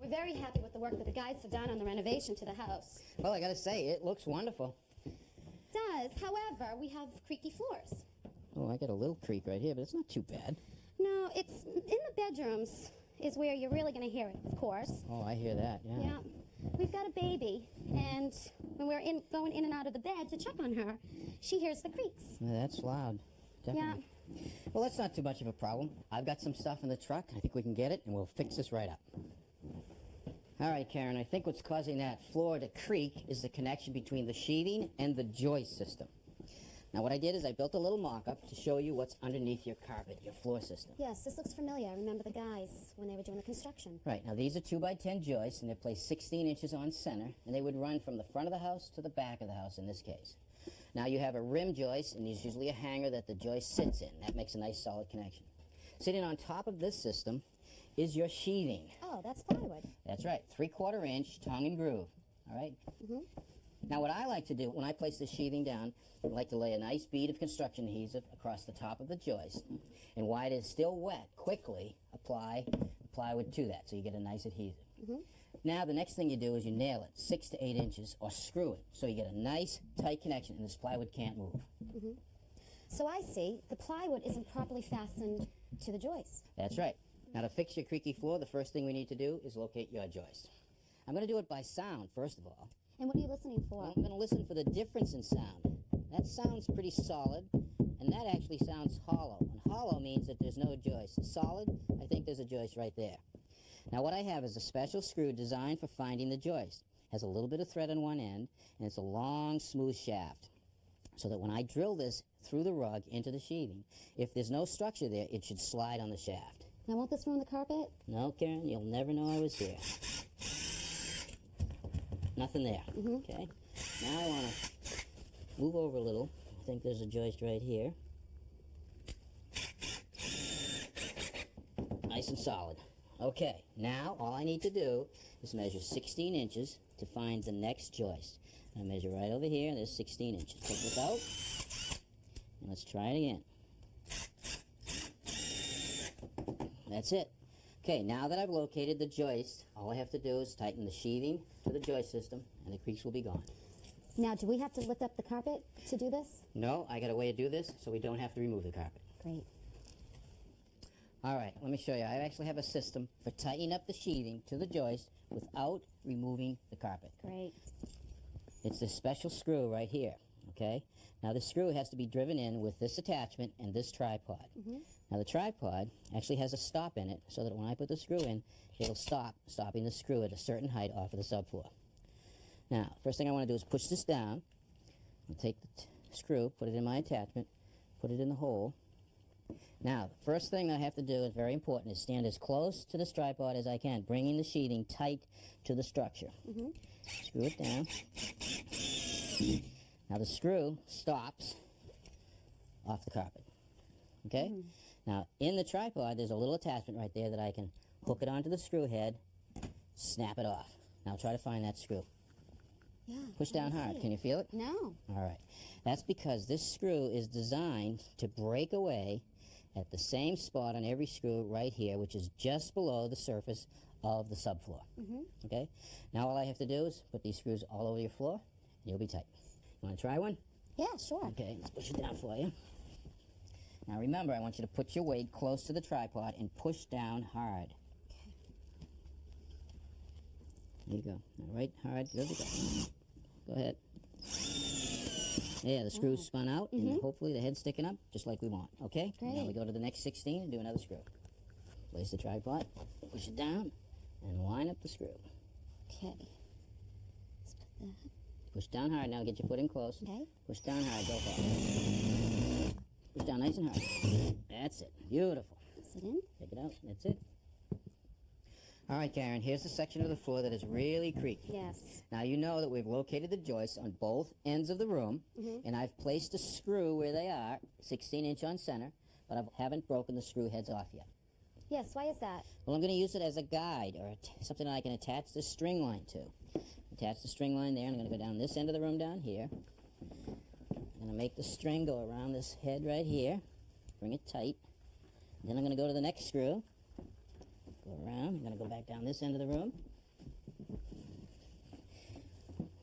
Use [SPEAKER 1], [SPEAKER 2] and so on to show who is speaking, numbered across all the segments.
[SPEAKER 1] We're very happy with the work that the guys have done on the renovation to the house.
[SPEAKER 2] Well, I gotta say, it looks wonderful.
[SPEAKER 1] It does. However, we have creaky floors.
[SPEAKER 2] Oh, I got a little creak right here, but it's not too bad.
[SPEAKER 1] No, it's in the bedrooms is where you're really going to hear it, of course.
[SPEAKER 2] Oh, I hear that, yeah.
[SPEAKER 1] Yeah. We've got a baby, and when we're going in and out of the bed to check on her, she hears the creaks.
[SPEAKER 2] Yeah, that's loud. Definitely.
[SPEAKER 1] Yeah.
[SPEAKER 2] Well, that's not too much of a problem. I've got some stuff in the truck. I think we can get it, and we'll fix this right up. All right, Karen, I think what's causing that floor to creak is the connection between the sheathing and the joist system. Now, what I did is I built a little mock-up to show you what's underneath your carpet, your floor system.
[SPEAKER 1] Yes, this looks familiar. I remember the guys when they were doing the construction.
[SPEAKER 2] Right. Now, these are 2x10 joists, and they're placed 16 inches on center, and they would run from the front of the house to the back of the house in this case. Now, you have a rim joist, and there's usually a hanger that the joist sits in. That makes a nice solid connection. Sitting on top of this system is your sheathing.
[SPEAKER 1] Oh, that's plywood.
[SPEAKER 2] That's right. 3/4 inch tongue and groove. All right?
[SPEAKER 1] Mm-hmm.
[SPEAKER 2] Now, what I like to do, when I place the sheathing down, I like to lay a nice bead of construction adhesive across the top of the joist. And while it is still wet, quickly apply plywood to that so you get a nice adhesive.
[SPEAKER 1] Mm-hmm.
[SPEAKER 2] Now, the next thing you do is you nail it 6 to 8 inches or screw it so you get a nice, tight connection and this plywood can't move.
[SPEAKER 1] Mm-hmm. So I see the plywood isn't properly fastened to the joist.
[SPEAKER 2] That's right. Now, to fix your creaky floor, the first thing we need to do is locate your joist. I'm going to do it by sound, first of all.
[SPEAKER 1] And what are you listening for?
[SPEAKER 2] Well, I'm going to listen for the difference in sound. That sounds pretty solid, and that actually sounds hollow. And hollow means that there's no joist. Solid, I think there's a joist right there. Now, what I have is a special screw designed for finding the joist. It has a little bit of thread on one end, and it's a long, smooth shaft. So that when I drill this through the rug into the sheathing, if there's no structure there, it should slide on the shaft.
[SPEAKER 1] Now, won't this ruin the carpet?
[SPEAKER 2] No, Karen, you'll never know I was here. Nothing there.
[SPEAKER 1] Mm-hmm.
[SPEAKER 2] Okay. Now I want to move over a little. I think there's a joist right here. Nice and solid. Okay. Now all I need to do is measure 16 inches to find the next joist. I measure right over here, and there's 16 inches. Take this out, and let's try it again. That's it. Okay, now that I've located the joist, all I have to do is tighten the sheathing to the joist system, and the creaks will be gone.
[SPEAKER 1] Now, do we have to lift up the carpet to do this?
[SPEAKER 2] No, I got a way to do this, so we don't have to remove the carpet.
[SPEAKER 1] Great.
[SPEAKER 2] All right, let me show you. I actually have a system for tightening up the sheathing to the joist without removing the carpet.
[SPEAKER 1] Great.
[SPEAKER 2] It's this special screw right here, okay? Now, the screw has to be driven in with this attachment and this tripod.
[SPEAKER 1] Mm-hmm.
[SPEAKER 2] Now, the tripod actually has a stop in it so that when I put the screw in, it'll stopping the screw at a certain height off of the subfloor. Now, first thing I want to do is push this down. I'll take the screw, put it in my attachment, put it in the hole. Now, the first thing I have to do is very important, is stand as close to this tripod as I can, bringing the sheathing tight to the structure.
[SPEAKER 1] Mm-hmm.
[SPEAKER 2] Screw it down. Now, the screw stops off the carpet. Okay?
[SPEAKER 1] Mm-hmm.
[SPEAKER 2] Now, in the tripod, there's a little attachment right there that I can hook it onto the screw head, snap it off. Now, try to find that screw.
[SPEAKER 1] Yeah.
[SPEAKER 2] Push down hard. Can you feel it?
[SPEAKER 1] No.
[SPEAKER 2] All right. That's because this screw is designed to break away at the same spot on every screw right here, which is just below the surface of the subfloor.
[SPEAKER 1] Mm-hmm.
[SPEAKER 2] Okay? Now, all I have to do is put these screws all over your floor, and you'll be tight. You want to try one?
[SPEAKER 1] Yeah, sure.
[SPEAKER 2] Okay, let's push it down for you. Now remember, I want you to put your weight close to the tripod and push down hard.
[SPEAKER 1] Okay.
[SPEAKER 2] There you go. All right, hard. Good to go. Go ahead. Yeah, the screw's spun out, and hopefully the head's sticking up, just like we want. Okay?
[SPEAKER 1] Great.
[SPEAKER 2] Now we go to the next 16 and do another screw. Place the tripod, push it down, and line up the screw.
[SPEAKER 1] Okay. Let's put that.
[SPEAKER 2] Push down hard. Now get your foot in close.
[SPEAKER 1] Okay.
[SPEAKER 2] Push down hard. Go hard. Push down nice and hard. That's it. Beautiful.
[SPEAKER 1] Sit in.
[SPEAKER 2] Take it out. That's it. All right, Karen, here's the section of the floor that is really creaky.
[SPEAKER 1] Yes.
[SPEAKER 2] Now, you know that we've located the joists on both ends of the room, and I've placed a screw where they are, 16 inch on center, but I haven't broken the screw heads off yet.
[SPEAKER 1] Yes, why is that?
[SPEAKER 2] Well, I'm going to use it as a guide or something that I can attach the string line to. Attach the string line there, and I'm going to go down this end of the room down here. I'm going to make the string go around this head right here. Bring it tight. Then I'm going to go to the next screw. Go around. I'm going to go back down this end of the room.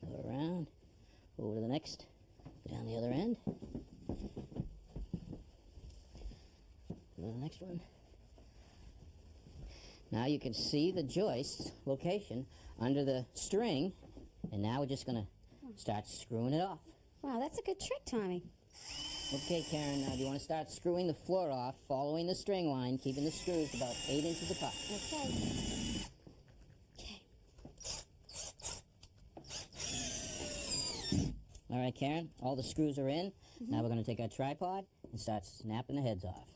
[SPEAKER 2] Go around. Over to the next. Go down the other end. Go to the next one. Now you can see the joist location under the string, and now we're just going to start screwing it off.
[SPEAKER 1] Wow, that's a good trick, Tommy.
[SPEAKER 2] Okay, Karen, now do you want to start screwing the floor off, following the string line, keeping the screws about 8 inches apart?
[SPEAKER 1] Okay. Okay.
[SPEAKER 2] All right, Karen, all the screws are in. Now we're going to take our tripod and start snapping the heads off.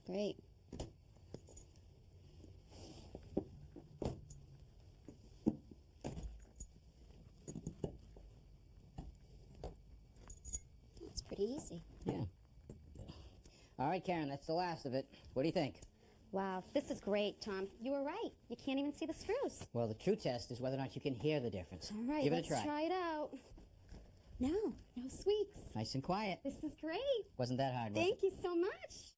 [SPEAKER 1] Great. That's pretty easy.
[SPEAKER 2] Yeah. All right, Karen, that's the last of it. What do you think?
[SPEAKER 1] Wow, this is great, Tom. You were right. You can't even see the screws.
[SPEAKER 2] Well, the true test is whether or not you can hear the difference.
[SPEAKER 1] All right,
[SPEAKER 2] Give it
[SPEAKER 1] let's
[SPEAKER 2] a try.
[SPEAKER 1] try it out. No squeaks.
[SPEAKER 2] Nice and quiet.
[SPEAKER 1] This is great.
[SPEAKER 2] Wasn't that hard, was it?
[SPEAKER 1] Thank you so much.